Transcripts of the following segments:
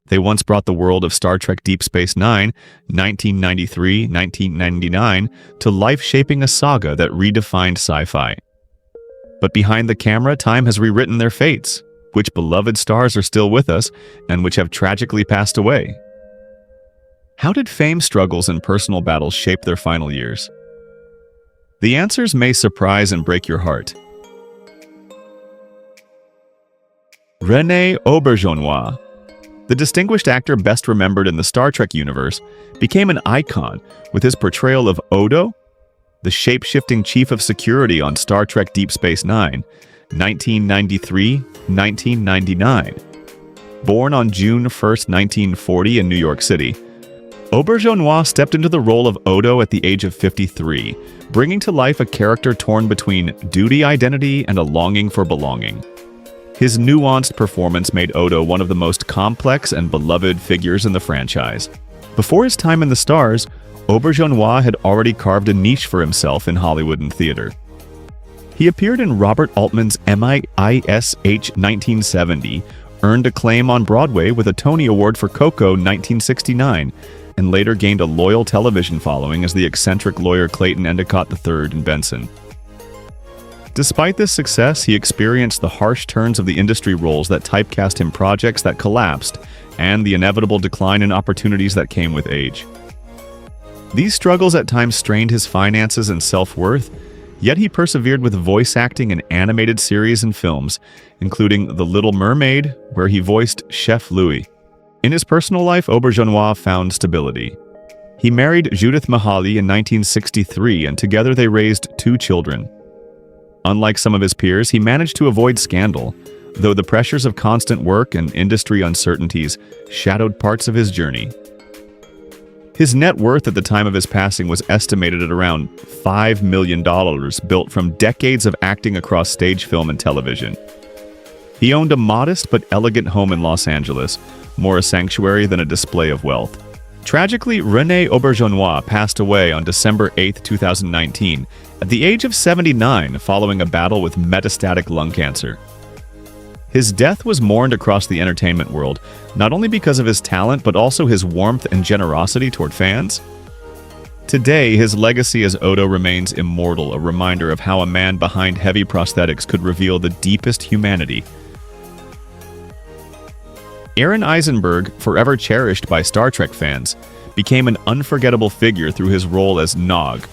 They once brought the world of Star Trek Deep Space Nine, 1993-1999, to life, shaping a saga that redefined sci-fi. But behind the camera, time has rewritten their fates. Which beloved stars are still with us, and which have tragically passed away? How did fame struggles and personal battles shape their final years? The answers may surprise and break your heart. René Auberjonois, the distinguished actor best remembered in the Star Trek universe, became an icon with his portrayal of Odo, the shape-shifting chief of security on Star Trek Deep Space Nine, 1993-1999. Born on June 1, 1940 in New York City, Auberjonois stepped into the role of Odo at the age of 53, bringing to life a character torn between duty identity and a longing for belonging. His nuanced performance made Odo one of the most complex and beloved figures in the franchise. Before his time in the stars, Auberjonois had already carved a niche for himself in Hollywood and theater. He appeared in Robert Altman's MISH 1970, earned acclaim on Broadway with a Tony Award for Coco 1969, and later gained a loyal television following as the eccentric lawyer Clayton Endicott III in Benson. Despite this success, he experienced the harsh turns of the industry roles that typecast him, projects that collapsed, and the inevitable decline in opportunities that came with age. These struggles at times strained his finances and self-worth, yet he persevered with voice acting in animated series and films, including The Little Mermaid, where he voiced Chef Louis. In his personal life, Auberjonois found stability. He married Judith Mahaly in 1963, and together they raised 2 children. Unlike some of his peers, he managed to avoid scandal, though the pressures of constant work and industry uncertainties shadowed parts of his journey. His net worth at the time of his passing was estimated at around $5 million, built from decades of acting across stage, film, and television. He owned a modest but elegant home in Los Angeles, more a sanctuary than a display of wealth. Tragically, René Auberjonois passed away on December 8, 2019, at the age of 79 following a battle with metastatic lung cancer. His death was mourned across the entertainment world, not only because of his talent but also his warmth and generosity toward fans. Today, his legacy as Odo remains immortal, a reminder of how a man behind heavy prosthetics could reveal the deepest humanity. Aron Eisenberg, forever cherished by Star Trek fans, became an unforgettable figure through his role as Nog,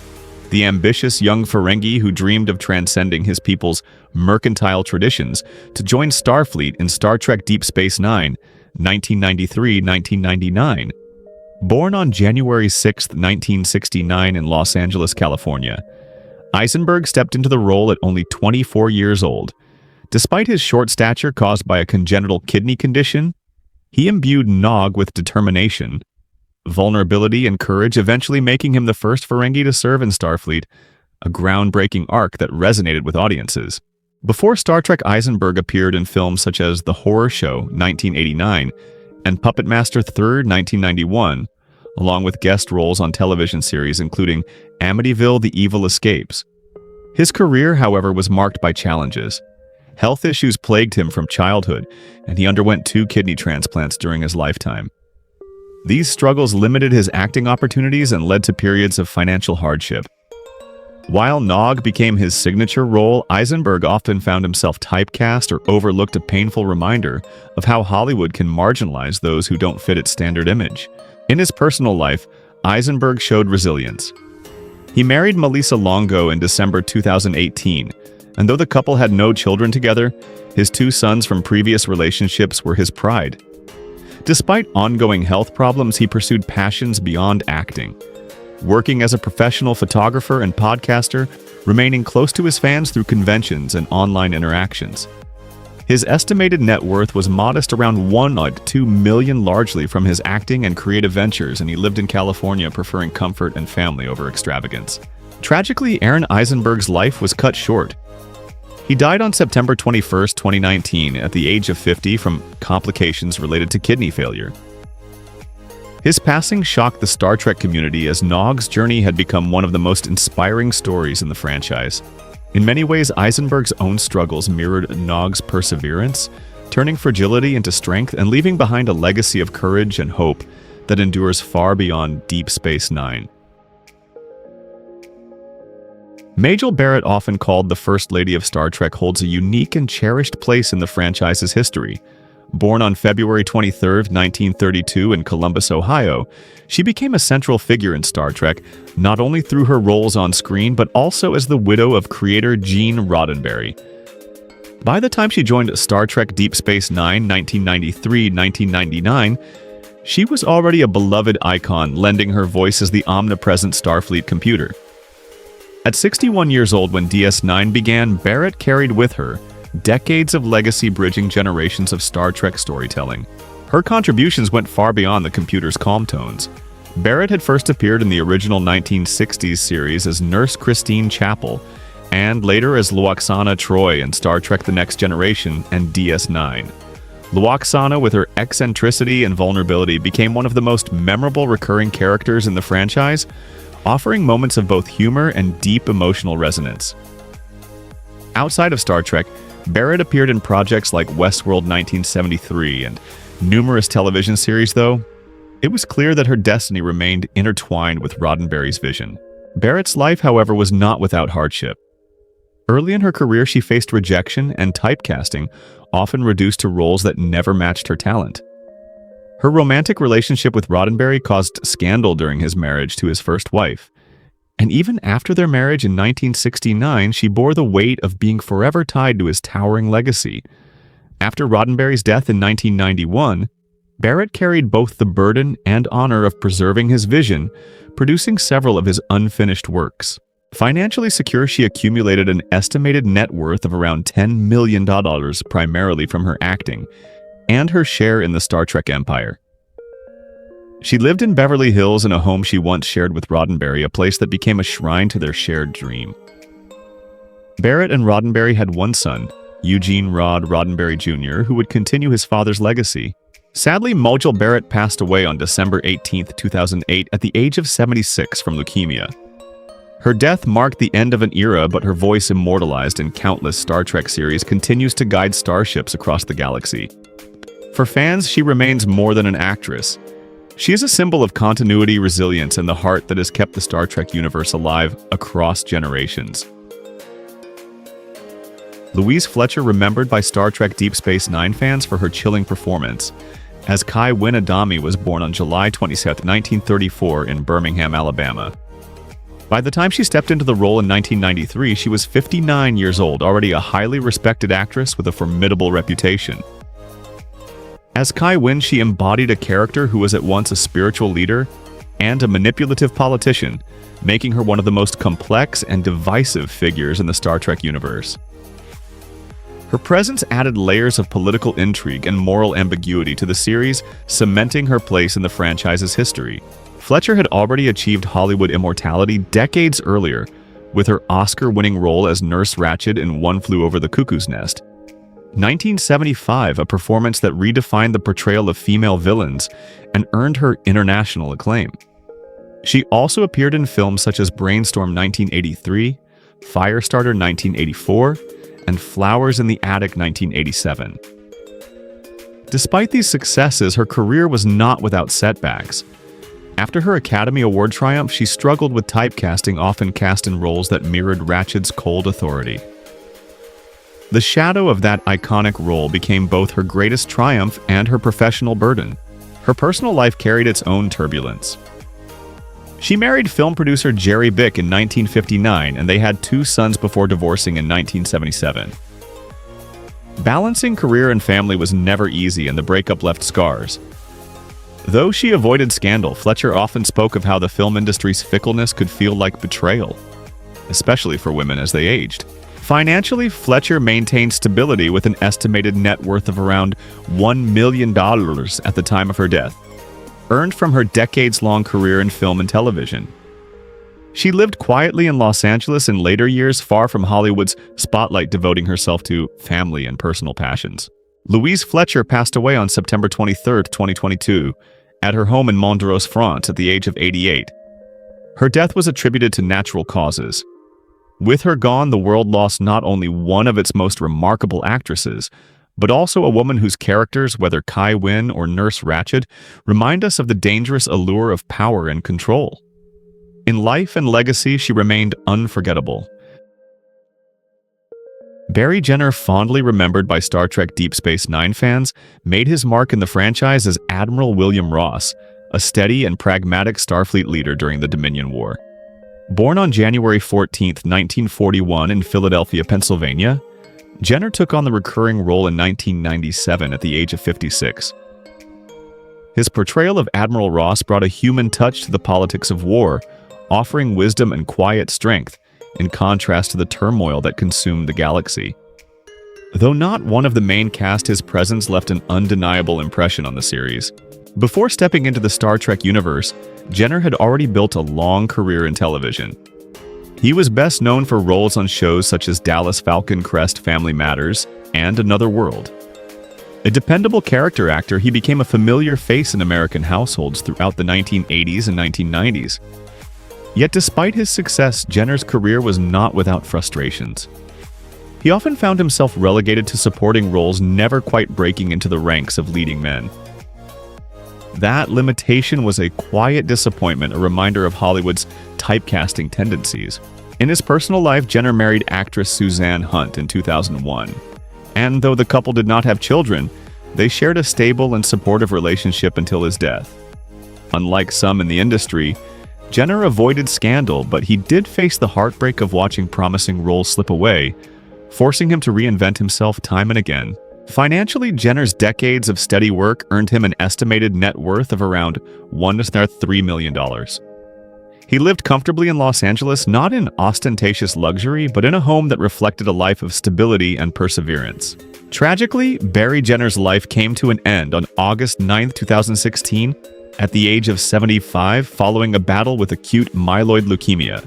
the ambitious young Ferengi who dreamed of transcending his people's mercantile traditions to join Starfleet in Star Trek Deep Space Nine, 1993-1999. Born on January 6, 1969 in Los Angeles, California, Eisenberg stepped into the role at only 24 years old. Despite his short stature caused by a congenital kidney condition, he imbued Nog with determination, vulnerability, and courage, eventually making him the first Ferengi to serve in Starfleet, a groundbreaking arc that resonated with audiences. Before Star Trek, Eisenberg appeared in films such as The Horror Show, 1989, and Puppet Master 3rd, 1991, along with guest roles on television series including Amityville: The Evil Escapes. His career, however, was marked by challenges. Health issues plagued him from childhood, and he underwent 2 kidney transplants during his lifetime. These struggles limited his acting opportunities and led to periods of financial hardship. While Nog became his signature role, Eisenberg often found himself typecast or overlooked, a painful reminder of how Hollywood can marginalize those who don't fit its standard image. In his personal life, Eisenberg showed resilience. He married Melissa Longo in December 2018, and though the couple had no children together, his 2 sons from previous relationships were his pride. Despite ongoing health problems, he pursued passions beyond acting, working as a professional photographer and podcaster, remaining close to his fans through conventions and online interactions. His estimated net worth was modest, around $1.2 million, largely from his acting and creative ventures, and he lived in California, preferring comfort and family over extravagance. Tragically, Aron Eisenberg's life was cut short. He died on September 21, 2019, at the age of 50 from complications related to kidney failure. His passing shocked the Star Trek community, as Nog's journey had become one of the most inspiring stories in the franchise. In many ways, Eisenberg's own struggles mirrored Nog's perseverance, turning fragility into strength and leaving behind a legacy of courage and hope that endures far beyond Deep Space Nine. Majel Barrett, often called the First Lady of Star Trek, holds a unique and cherished place in the franchise's history. Born on February 23, 1932 in Columbus, Ohio, she became a central figure in Star Trek, not only through her roles on screen but also as the widow of creator Gene Roddenberry. By the time she joined Star Trek Deep Space Nine, 1993-1999, she was already a beloved icon, lending her voice as the omnipresent Starfleet computer. At 61 years old when DS9 began, Barrett carried with her decades of legacy bridging generations of Star Trek storytelling. Her contributions went far beyond the computer's calm tones. Barrett had first appeared in the original 1960s series as Nurse Christine Chapel, and later as Lwaxana Troi in Star Trek The Next Generation and DS9. Lwaxana, with her eccentricity and vulnerability, became one of the most memorable recurring characters in the franchise, offering moments of both humor and deep emotional resonance. Outside of Star Trek, Barrett appeared in projects like Westworld 1973 and numerous television series, though it was clear that her destiny remained intertwined with Roddenberry's vision. Barrett's life, however, was not without hardship. Early in her career, she faced rejection and typecasting, often reduced to roles that never matched her talent. Her romantic relationship with Roddenberry caused scandal during his marriage to his first wife. And even after their marriage in 1969, she bore the weight of being forever tied to his towering legacy. After Roddenberry's death in 1991, Barrett carried both the burden and honor of preserving his vision, producing several of his unfinished works. Financially secure, she accumulated an estimated net worth of around $10 million, primarily from her acting, and her share in the Star Trek empire. She lived in Beverly Hills in a home she once shared with Roddenberry, a place that became a shrine to their shared dream. Barrett and Roddenberry had one son, Eugene Rod Roddenberry Jr., who would continue his father's legacy. Sadly, Majel Barrett passed away on December 18, 2008, at the age of 76 from leukemia. Her death marked the end of an era, but her voice, immortalized in countless Star Trek series, continues to guide starships across the galaxy. For fans, she remains more than an actress. She is a symbol of continuity, resilience, and the heart that has kept the Star Trek universe alive across generations. Louise Fletcher, remembered by Star Trek Deep Space Nine fans for her chilling performance, as Kai Wynn Adami, was born on July 27, 1934 in Birmingham, Alabama. By the time she stepped into the role in 1993, she was 59 years old, already a highly respected actress with a formidable reputation. As Kai Wynn, she embodied a character who was at once a spiritual leader and a manipulative politician, making her one of the most complex and divisive figures in the Star Trek universe. Her presence added layers of political intrigue and moral ambiguity to the series, cementing her place in the franchise's history. Fletcher had already achieved Hollywood immortality decades earlier with her Oscar-winning role as Nurse Ratched in One Flew Over the Cuckoo's Nest. 1975, a performance that redefined the portrayal of female villains and earned her international acclaim. She also appeared in films such as Brainstorm 1983, Firestarter 1984, and Flowers in the Attic 1987. Despite these successes, her career was not without setbacks. After her Academy Award triumph, she struggled with typecasting, often cast in roles that mirrored Ratched's cold authority. The shadow of that iconic role became both her greatest triumph and her professional burden. Her personal life carried its own turbulence. She married film producer Jerry Bick in 1959, and they had 2 sons before divorcing in 1977. Balancing career and family was never easy, and the breakup left scars. Though she avoided scandal, Fletcher often spoke of how the film industry's fickleness could feel like betrayal, especially for women as they aged. Financially, Fletcher maintained stability with an estimated net worth of around $1 million at the time of her death, earned from her decades-long career in film and television. She lived quietly in Los Angeles in later years, far from Hollywood's spotlight, devoting herself to family and personal passions. Louise Fletcher passed away on September 23, 2022, at her home in Mont-de-Rose, France, at the age of 88. Her death was attributed to natural causes. With her gone, the world lost not only one of its most remarkable actresses, but also a woman whose characters, whether Kai Wynn or Nurse Ratched, remind us of the dangerous allure of power and control. In life and legacy, she remained unforgettable. Barry Jenner, fondly remembered by Star Trek Deep Space Nine fans, made his mark in the franchise as Admiral William Ross, a steady and pragmatic Starfleet leader during the Dominion War. Born on January 14, 1941 in Philadelphia, Pennsylvania, Jenner took on the recurring role in 1997 at the age of 56. His portrayal of Admiral Ross brought a human touch to the politics of war, offering wisdom and quiet strength, in contrast to the turmoil that consumed the galaxy. Though not one of the main cast, his presence left an undeniable impression on the series. Before stepping into the Star Trek universe, Jenner had already built a long career in television. He was best known for roles on shows such as Dallas Falcon Crest Family Matters and Another World. A dependable character actor, he became a familiar face in American households throughout the 1980s and 1990s. Yet despite his success, Jenner's career was not without frustrations. He often found himself relegated to supporting roles, never quite breaking into the ranks of leading men. That limitation was a quiet disappointment, a reminder of Hollywood's typecasting tendencies. In his personal life, Jenner married actress Suzanne Hunt in 2001. And though the couple did not have children, they shared a stable and supportive relationship until his death. Unlike some in the industry, Jenner avoided scandal, but he did face the heartbreak of watching promising roles slip away, forcing him to reinvent himself time and again. Financially, Jenner's decades of steady work earned him an estimated net worth of around $1 to $3 million. He lived comfortably in Los Angeles, not in ostentatious luxury, but in a home that reflected a life of stability and perseverance. Tragically, Barry Jenner's life came to an end on August 9, 2016, at the age of 75, following a battle with acute myeloid leukemia.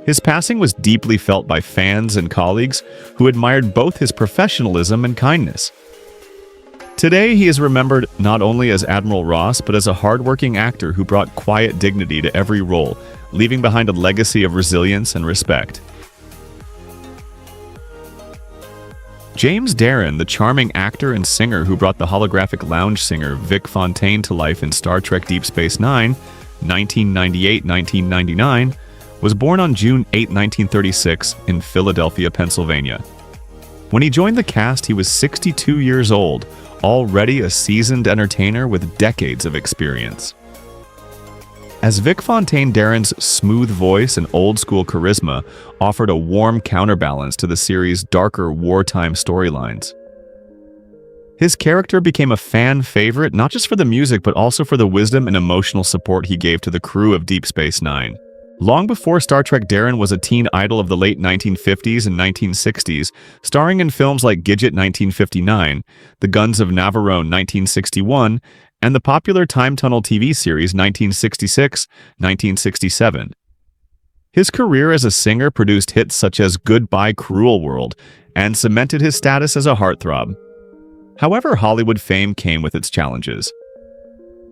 His passing was deeply felt by fans and colleagues who admired both his professionalism and kindness. Today, he is remembered not only as Admiral Ross, but as a hardworking actor who brought quiet dignity to every role, leaving behind a legacy of resilience and respect. James Darren, the charming actor and singer who brought the holographic lounge singer Vic Fontaine to life in Star Trek Deep Space Nine, 1998-1999, was born on June 8, 1936, in Philadelphia, Pennsylvania. When he joined the cast, he was 62 years old, already a seasoned entertainer with decades of experience. As Vic Fontaine, Darren's smooth voice and old-school charisma offered a warm counterbalance to the series' darker wartime storylines. His character became a fan favorite not just for the music but also for the wisdom and emotional support he gave to the crew of Deep Space Nine. Long before Star Trek, Darren was a teen idol of the late 1950s and 1960s, starring in films like Gidget 1959, The Guns of Navarone 1961, and the popular Time Tunnel TV series 1966-1967. His career as a singer produced hits such as Goodbye Cruel World and cemented his status as a heartthrob. However, Hollywood fame came with its challenges.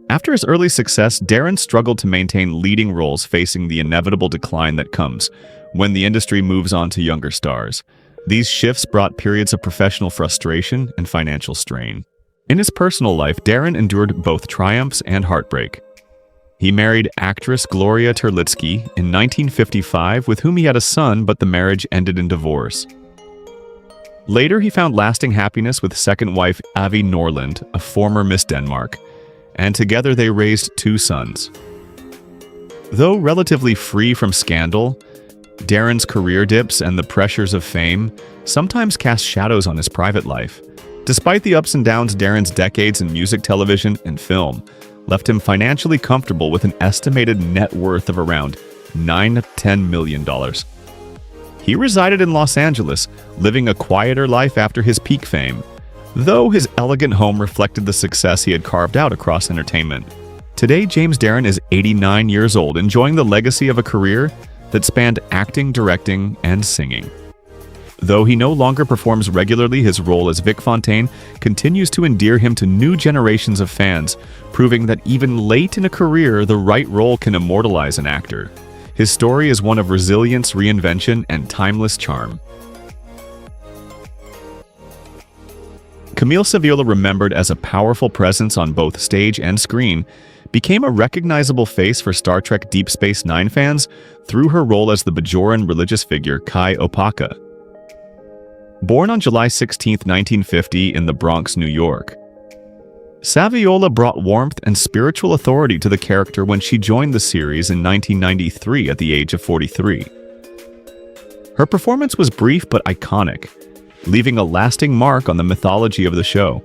After his early success, Darren struggled to maintain leading roles, facing the inevitable decline that comes when the industry moves on to younger stars. These shifts brought periods of professional frustration and financial strain. In his personal life, Darren endured both triumphs and heartbreak. He married actress Gloria Terlitsky in 1955, with whom he had a son, but the marriage ended in divorce. Later, he found lasting happiness with second wife Avi Norland, a former Miss Denmark, and together they raised 2 sons. Though relatively free from scandal, Darren's career dips and the pressures of fame sometimes cast shadows on his private life. Despite the ups and downs, Darren's decades in music, television, and film left him financially comfortable with an estimated net worth of around $9 to $10 million. He resided in Los Angeles, living a quieter life after his peak fame, though his elegant home reflected the success he had carved out across entertainment. Today, James Darren is 89 years old, enjoying the legacy of a career that spanned acting, directing, and singing. Though he no longer performs regularly, his role as Vic Fontaine continues to endear him to new generations of fans, proving that even late in a career, the right role can immortalize an actor. His story is one of resilience, reinvention, and timeless charm. Camille Saviola, remembered as a powerful presence on both stage and screen, became a recognizable face for Star Trek Deep Space Nine fans through her role as the Bajoran religious figure Kai Opaka. Born on July 16, 1950 in the Bronx, New York, Saviola brought warmth and spiritual authority to the character when she joined the series in 1993 at the age of 43. Her performance was brief but iconic, leaving a lasting mark on the mythology of the show.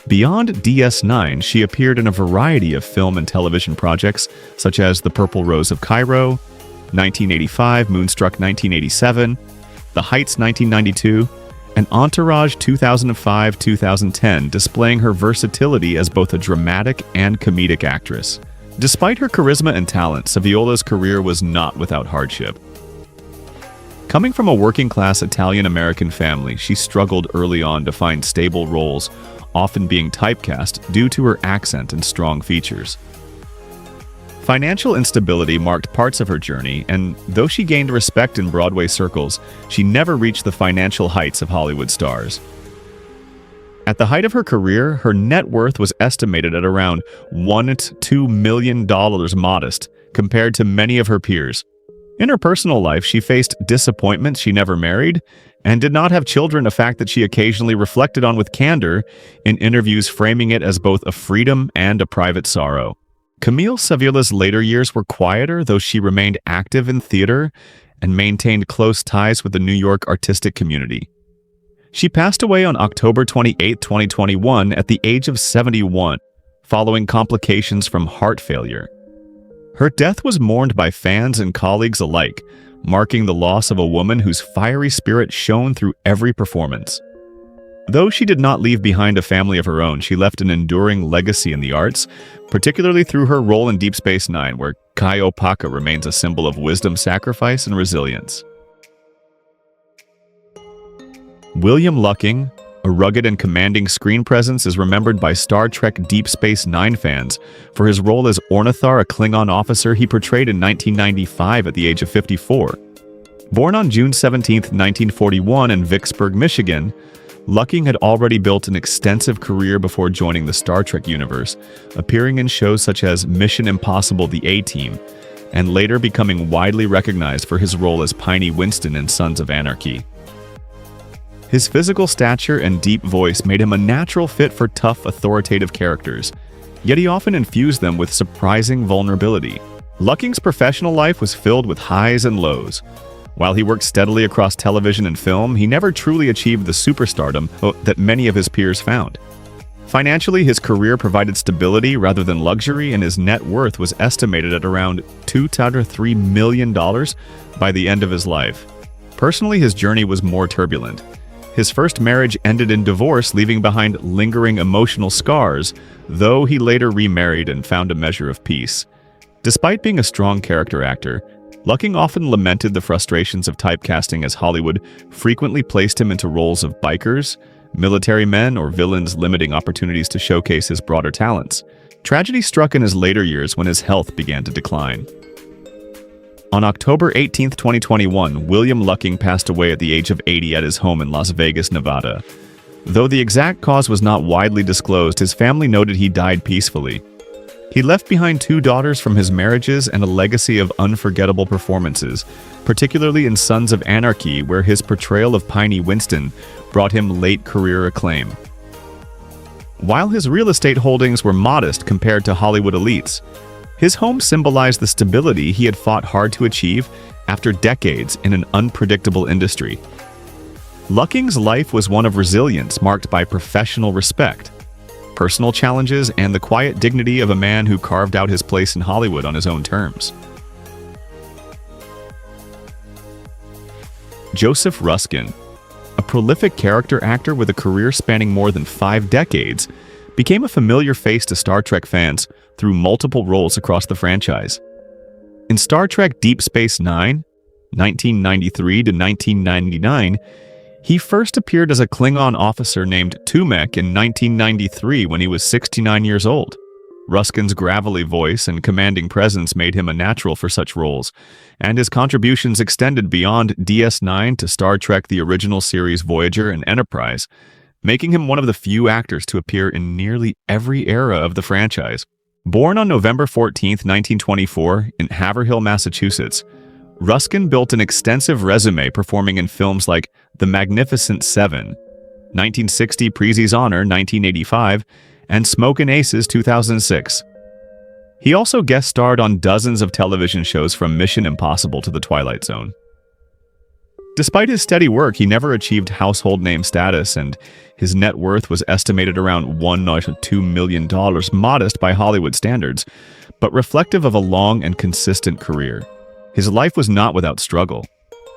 Beyond DS9, she appeared in a variety of film and television projects such as The Purple Rose of Cairo, 1985, Moonstruck 1987, The Heights 1992, and Entourage 2005-2010, displaying her versatility as both a dramatic and comedic actress. Despite her charisma and talent, Saviola's career was not without hardship. Coming from a working-class Italian-American family, she struggled early on to find stable roles, often being typecast due to her accent and strong features. Financial instability marked parts of her journey, and though she gained respect in Broadway circles, she never reached the financial heights of Hollywood stars. At the height of her career, her net worth was estimated at around $1 to $2 million, modest, compared to many of her peers. In her personal life, she faced disappointments. She never married and did not have children, a fact that she occasionally reflected on with candor in interviews, framing it as both a freedom and a private sorrow. Camille Saviola's later years were quieter, though she remained active in theater and maintained close ties with the New York artistic community. She passed away on October 28, 2021 at the age of 71, following complications from heart failure. Her death was mourned by fans and colleagues alike, marking the loss of a woman whose fiery spirit shone through every performance. Though she did not leave behind a family of her own, she left an enduring legacy in the arts, particularly through her role in Deep Space Nine, where Kai Opaka remains a symbol of wisdom, sacrifice, and resilience. William Lucking, a rugged and commanding screen presence, is remembered by Star Trek Deep Space Nine fans for his role as Ornithar, a Klingon officer he portrayed in 1995 at the age of 54. Born on June 17, 1941 in Vicksburg, Michigan, Lucking had already built an extensive career before joining the Star Trek universe, appearing in shows such as Mission Impossible: The A-Team, and later becoming widely recognized for his role as Piney Winston in Sons of Anarchy. His physical stature and deep voice made him a natural fit for tough, authoritative characters, yet he often infused them with surprising vulnerability. Lucking's professional life was filled with highs and lows. While he worked steadily across television and film, he never truly achieved the superstardom that many of his peers found. Financially, his career provided stability rather than luxury, and his net worth was estimated at around $2 to $3 million by the end of his life. Personally, his journey was more turbulent. His first marriage ended in divorce, leaving behind lingering emotional scars, though he later remarried and found a measure of peace. Despite being a strong character actor, Lucking often lamented the frustrations of typecasting, as Hollywood frequently placed him into roles of bikers, military men, or villains, limiting opportunities to showcase his broader talents. Tragedy struck in his later years when his health began to decline. On October 18, 2021, William Lucking passed away at the age of 80 at his home in Las Vegas, Nevada. Though the exact cause was not widely disclosed, his family noted he died peacefully. He left behind 2 daughters from his marriages and a legacy of unforgettable performances, particularly in Sons of Anarchy, where his portrayal of Piney Winston brought him late career acclaim. While his real estate holdings were modest compared to Hollywood elites, his home symbolized the stability he had fought hard to achieve after decades in an unpredictable industry. Lucking's life was one of resilience, marked by professional respect, personal challenges, and the quiet dignity of a man who carved out his place in Hollywood on his own terms. Joseph Ruskin, a prolific character actor with a career spanning more than 5 decades, became a familiar face to Star Trek fans through multiple roles across the franchise. In Star Trek Deep Space Nine, 1993 to 1999, he first appeared as a Klingon officer named Tumek in 1993 when he was 69 years old. Ruskin's gravelly voice and commanding presence made him a natural for such roles, and his contributions extended beyond DS9 to Star Trek: The Original Series, Voyager, and Enterprise, making him one of the few actors to appear in nearly every era of the franchise. Born on November 14, 1924, in Haverhill, Massachusetts, Ruskin built an extensive resume performing in films like The Magnificent Seven, 1960 Prezi's Honor, 1985, and Smokin' Aces, 2006. He also guest starred on dozens of television shows from Mission Impossible to The Twilight Zone. Despite his steady work, he never achieved household name status, and his net worth was estimated around $1 to $2 million, modest by Hollywood standards, but reflective of a long and consistent career. His life was not without struggle.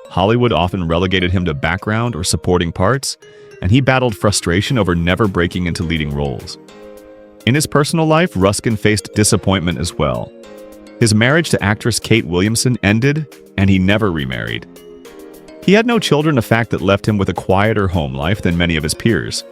Hollywood often relegated him to background or supporting parts, and he battled frustration over never breaking into leading roles. In his personal life, Ruskin faced disappointment as well. His marriage to actress Kate Williamson ended, and he never remarried. He had no children, a fact that left him with a quieter home life than many of his peers.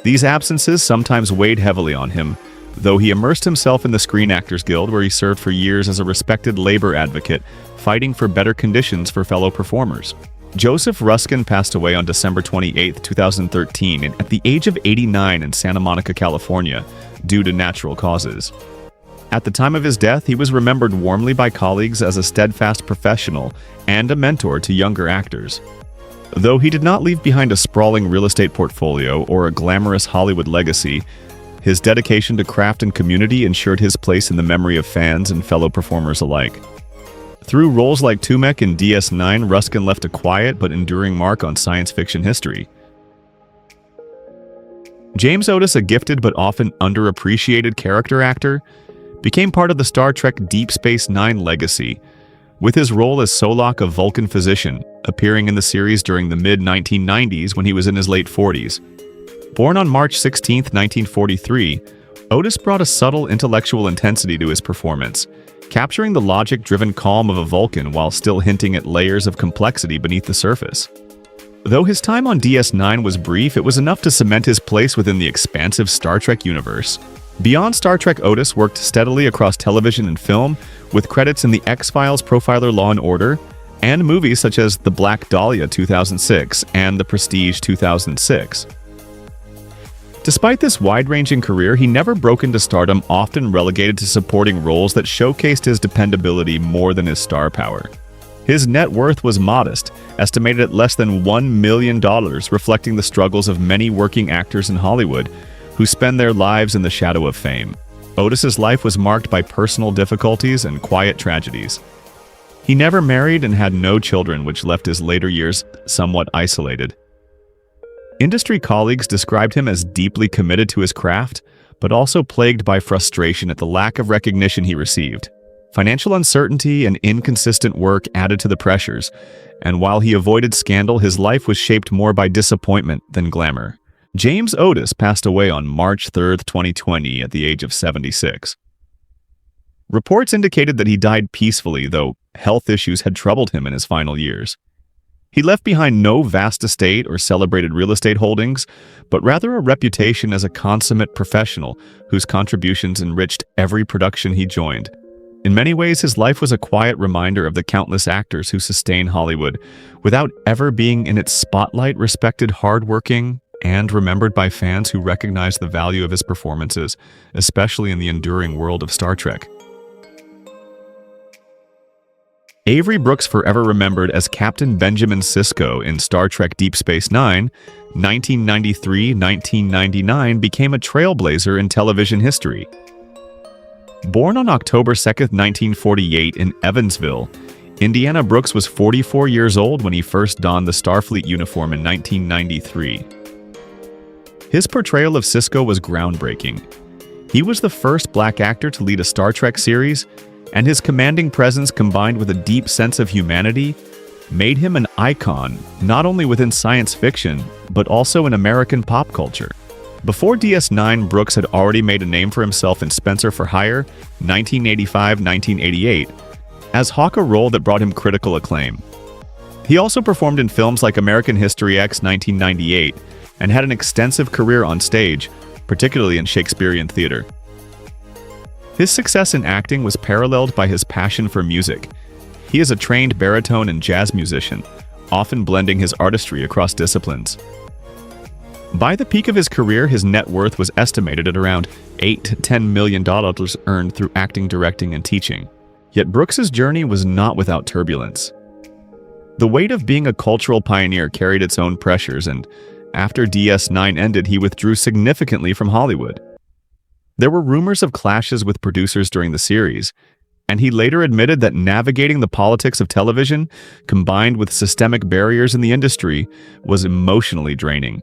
These absences sometimes weighed heavily on him, though he immersed himself in the Screen Actors Guild, where he served for years as a respected labor advocate, fighting for better conditions for fellow performers. Joseph Ruskin passed away on December 28, 2013, at the age of 89 in Santa Monica, California, due to natural causes. At the time of his death, he was remembered warmly by colleagues as a steadfast professional and a mentor to younger actors. Though he did not leave behind a sprawling real estate portfolio or a glamorous Hollywood legacy, his dedication to craft and community ensured his place in the memory of fans and fellow performers alike. Through roles like Tumek in DS9, Ruskin left a quiet but enduring mark on science fiction history. James Otis, a gifted but often underappreciated character actor, became part of the Star Trek Deep Space Nine legacy, with his role as Solok, a Vulcan physician, appearing in the series during the mid-1990s when he was in his late 40s. Born on March 16, 1943, Otis brought a subtle intellectual intensity to his performance, capturing the logic-driven calm of a Vulcan while still hinting at layers of complexity beneath the surface. Though his time on DS9 was brief, it was enough to cement his place within the expansive Star Trek universe. Beyond Star Trek, Otis worked steadily across television and film, with credits in The X-Files, Profiler Law & Order, and movies such as The Black Dahlia 2006 and The Prestige 2006. Despite this wide-ranging career, he never broke into stardom, often relegated to supporting roles that showcased his dependability more than his star power. His net worth was modest, estimated at less than $1 million, reflecting the struggles of many working actors in Hollywood who spend their lives in the shadow of fame. Otis's life was marked by personal difficulties and quiet tragedies. He never married and had no children, which left his later years somewhat isolated. Industry colleagues described him as deeply committed to his craft, but also plagued by frustration at the lack of recognition he received. Financial uncertainty and inconsistent work added to the pressures, and while he avoided scandal, his life was shaped more by disappointment than glamour. James Otis passed away on March 3, 2020, at the age of 76. Reports indicated that he died peacefully, though health issues had troubled him in his final years. He left behind no vast estate or celebrated real estate holdings, but rather a reputation as a consummate professional whose contributions enriched every production he joined. In many ways, his life was a quiet reminder of the countless actors who sustain Hollywood, without ever being in its spotlight, respected, hardworking, and remembered by fans who recognize the value of his performances, especially in the enduring world of Star Trek. Avery Brooks, forever remembered as Captain Benjamin Sisko in Star Trek Deep Space Nine, 1993-1999, became a trailblazer in television history. Born on October 2, 1948 in Evansville, Indiana, Brooks was 44 years old when he first donned the Starfleet uniform in 1993. His portrayal of Sisko was groundbreaking. He was the first black actor to lead a Star Trek series, and his commanding presence combined with a deep sense of humanity made him an icon not only within science fiction, but also in American pop culture. Before DS9, Brooks had already made a name for himself in Spencer for Hire, 1985-1988, as Hawk, a role that brought him critical acclaim. He also performed in films like American History X 1998, and had an extensive career on stage, particularly in Shakespearean theater. His success in acting was paralleled by his passion for music. He is a trained baritone and jazz musician, often blending his artistry across disciplines. By the peak of his career, his net worth was estimated at around $8 to $10 million earned through acting, directing, and teaching. Yet Brooks's journey was not without turbulence. The weight of being a cultural pioneer carried its own pressures, and after DS9 ended, he withdrew significantly from Hollywood. There were rumors of clashes with producers during the series, and he later admitted that navigating the politics of television, combined with systemic barriers in the industry, was emotionally draining.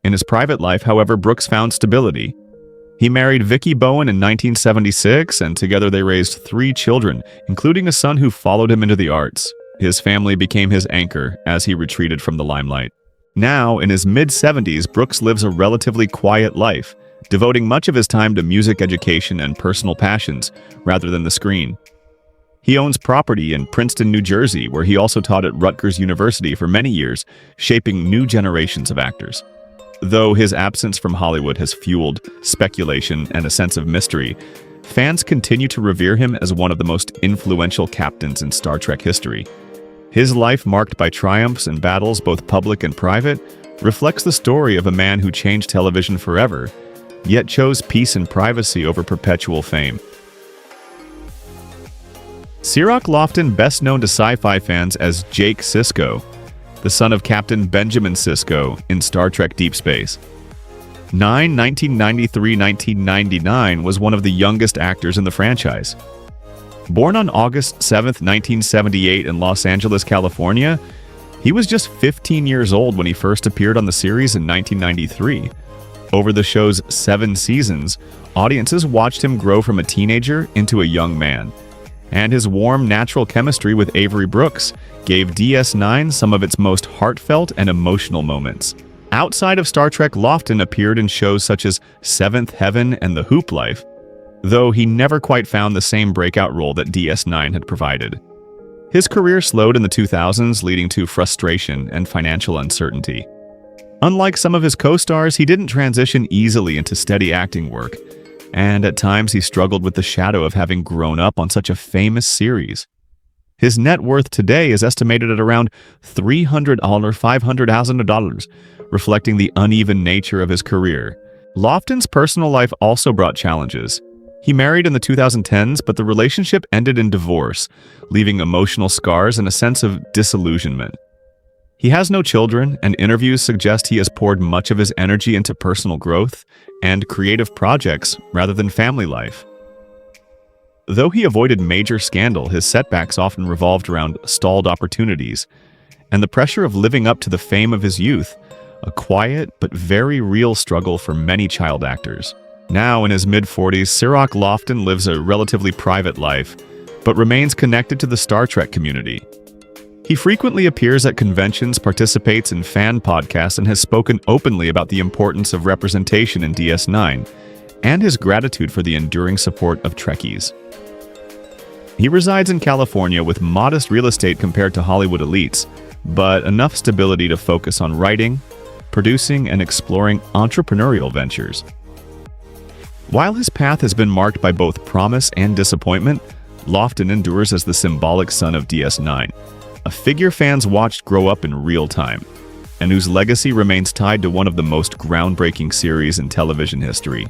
In his private life, however, Brooks found stability. He married Vicki Bowen in 1976, and together they raised 3 children, including a son who followed him into the arts. His family became his anchor as he retreated from the limelight. Now, in his mid-70s, Brooks lives a relatively quiet life, devoting much of his time to music education and personal passions, rather than the screen. He owns property in Princeton, New Jersey, where he also taught at Rutgers University for many years, shaping new generations of actors. Though his absence from Hollywood has fueled speculation and a sense of mystery, fans continue to revere him as one of the most influential captains in Star Trek history. His life, marked by triumphs and battles, both public and private, reflects the story of a man who changed television forever, yet chose peace and privacy over perpetual fame. Cirroc Lofton, best known to sci-fi fans as Jake Sisko, the son of Captain Benjamin Sisko in Star Trek Deep Space. 1993-1999 was one of the youngest actors in the franchise. Born on August 7, 1978 in Los Angeles, California, he was just 15 years old when he first appeared on the series in 1993. Over the show's 7 seasons, audiences watched him grow from a teenager into a young man. And his warm, natural chemistry with Avery Brooks gave DS9 some of its most heartfelt and emotional moments. Outside of Star Trek, Lofton appeared in shows such as Seventh Heaven and The Hoop Life, though he never quite found the same breakout role that DS9 had provided. His career slowed in the 2000s, leading to frustration and financial uncertainty. Unlike some of his co-stars, he didn't transition easily into steady acting work, and at times he struggled with the shadow of having grown up on such a famous series. His net worth today is estimated at around $500,000, reflecting the uneven nature of his career. Lofton's personal life also brought challenges. He married in the 2010s, but the relationship ended in divorce, leaving emotional scars and a sense of disillusionment. He has no children, and interviews suggest he has poured much of his energy into personal growth and creative projects rather than family life. Though he avoided major scandal, his setbacks often revolved around stalled opportunities and the pressure of living up to the fame of his youth, a quiet but very real struggle for many child actors. Now, in his mid-40s, Cirroc Lofton lives a relatively private life, but remains connected to the Star Trek community. He frequently appears at conventions, participates in fan podcasts, and has spoken openly about the importance of representation in DS9 and his gratitude for the enduring support of Trekkies. He resides in California with modest real estate compared to Hollywood elites, but enough stability to focus on writing, producing, and exploring entrepreneurial ventures. While his path has been marked by both promise and disappointment, Lofton endures as the symbolic son of DS9, a figure fans watched grow up in real time, and whose legacy remains tied to one of the most groundbreaking series in television history.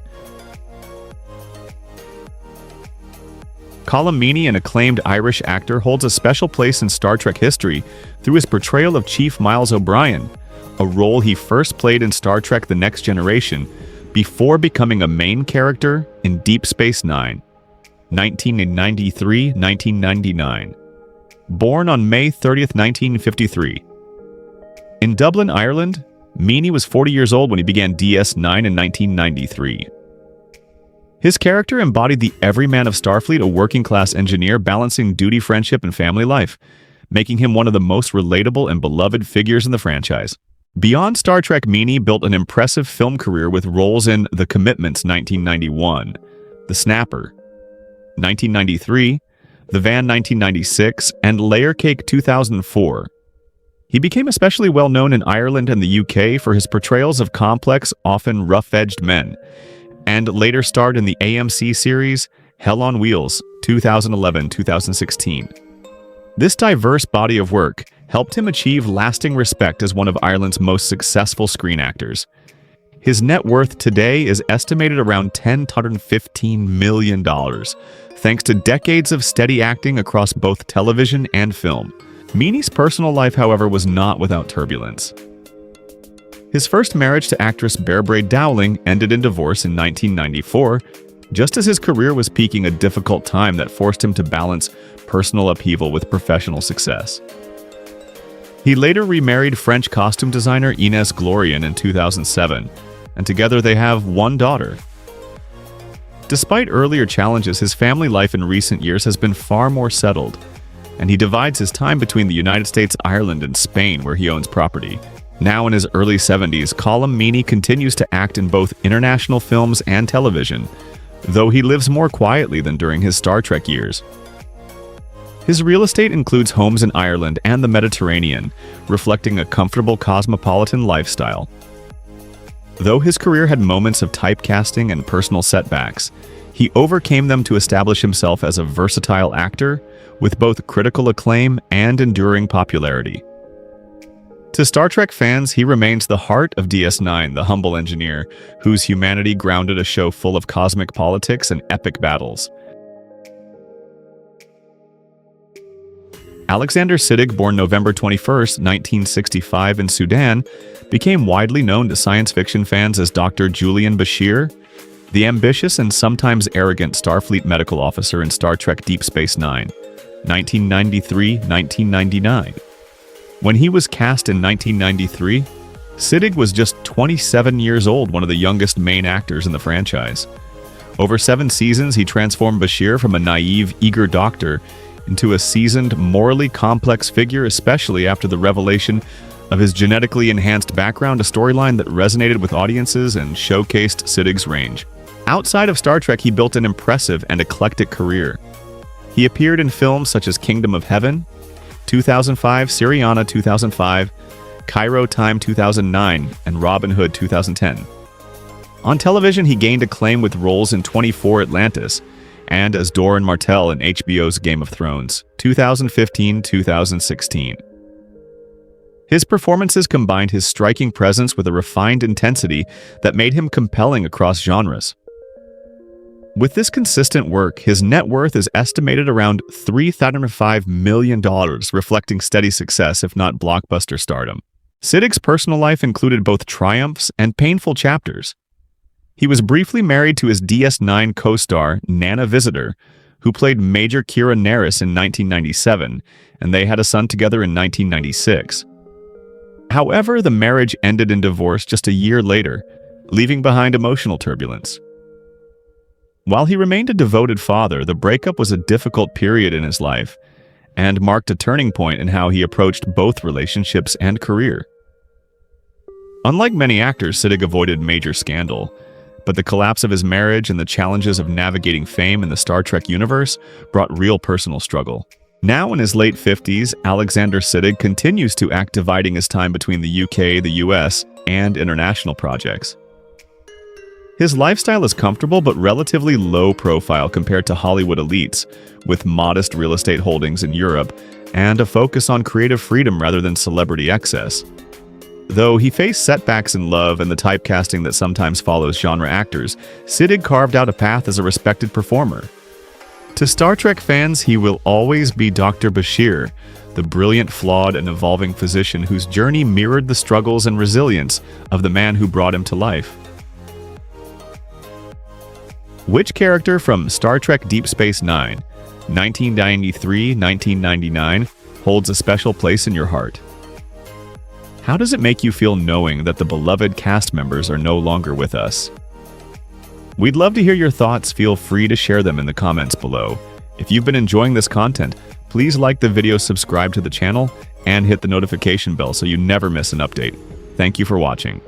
Colm Meaney, an acclaimed Irish actor, holds a special place in Star Trek history through his portrayal of Chief Miles O'Brien, a role he first played in Star Trek The Next Generation before becoming a main character in Deep Space Nine, 1993-1999. Born on May 30, 1953. In Dublin, Ireland, Meaney was 40 years old when he began DS9 in 1993. His character embodied the everyman of Starfleet, a working-class engineer balancing duty, friendship, and family life, making him one of the most relatable and beloved figures in the franchise. Beyond Star Trek, Meaney built an impressive film career with roles in The Commitments 1991, The Snapper 1993, The Van 1996, and Layer Cake 2004. He became especially well known in Ireland and the UK for his portrayals of complex, often rough-edged men, and later starred in the AMC series Hell on Wheels 2011-2016. This diverse body of work helped him achieve lasting respect as one of Ireland's most successful screen actors. His net worth today is estimated around $115 million, thanks to decades of steady acting across both television and film. Meany's personal life, however, was not without turbulence. His first marriage to actress Bearbraid Dowling ended in divorce in 1994, just as his career was peaking, a difficult time that forced him to balance personal upheaval with professional success. He later remarried French costume designer Ines Glorian in 2007, and together they have one daughter. Despite earlier challenges, his family life in recent years has been far more settled, and he divides his time between the United States, Ireland, and Spain, where he owns property. Now in his early 70s, Colm Meaney continues to act in both international films and television, though he lives more quietly than during his Star Trek years. His real estate includes homes in Ireland and the Mediterranean, reflecting a comfortable cosmopolitan lifestyle. Though his career had moments of typecasting and personal setbacks, he overcame them to establish himself as a versatile actor with both critical acclaim and enduring popularity. To Star Trek fans, he remains the heart of DS9, the humble engineer, whose humanity grounded a show full of cosmic politics and epic battles. Alexander Siddig, born November 21, 1965 in Sudan, became widely known to science fiction fans as Dr. Julian Bashir, the ambitious and sometimes arrogant Starfleet medical officer in Star Trek Deep Space Nine, 1993-1999. When he was cast in 1993, Siddig was just 27 years old, one of the youngest main actors in the franchise. Over 7 seasons, he transformed Bashir from a naive, eager doctor into a seasoned, morally complex figure, especially after the revelation of his genetically enhanced background, a storyline that resonated with audiences and showcased Siddig's range. Outside of Star Trek, he built an impressive and eclectic career. He appeared in films such as Kingdom of Heaven, 2005, Syriana 2005, Cairo Time 2009, and Robin Hood 2010. On television, he gained acclaim with roles in 24 Atlantis and as Doran Martell in HBO's Game of Thrones, 2015-2016. His performances combined his striking presence with a refined intensity that made him compelling across genres. With this consistent work, his net worth is estimated around $305 million, reflecting steady success, if not blockbuster stardom. Siddig's personal life included both triumphs and painful chapters. He was briefly married to his DS9 co-star, Nana Visitor, who played Major Kira Nerys in 1997, and they had a son together in 1996. However, the marriage ended in divorce just a year later, leaving behind emotional turbulence. While he remained a devoted father, the breakup was a difficult period in his life and marked a turning point in how he approached both relationships and career. Unlike many actors, Siddig avoided major scandal, but the collapse of his marriage and the challenges of navigating fame in the Star Trek universe brought real personal struggle. Now in his late 50s, Alexander Siddig continues to act, dividing his time between the UK, the US, and international projects. His lifestyle is comfortable but relatively low profile compared to Hollywood elites, with modest real estate holdings in Europe and a focus on creative freedom rather than celebrity excess. Though he faced setbacks in love and the typecasting that sometimes follows genre actors, Siddig carved out a path as a respected performer. To Star Trek fans, he will always be Dr. Bashir, the brilliant, flawed, and evolving physician whose journey mirrored the struggles and resilience of the man who brought him to life. Which character from Star Trek Deep Space Nine, 1993-1999, holds a special place in your heart? How does it make you feel knowing that the beloved cast members are no longer with us? We'd love to hear your thoughts. Feel free to share them in the comments below. If you've been enjoying this content, please like the video, subscribe to the channel, and hit the notification bell so you never miss an update. Thank you for watching.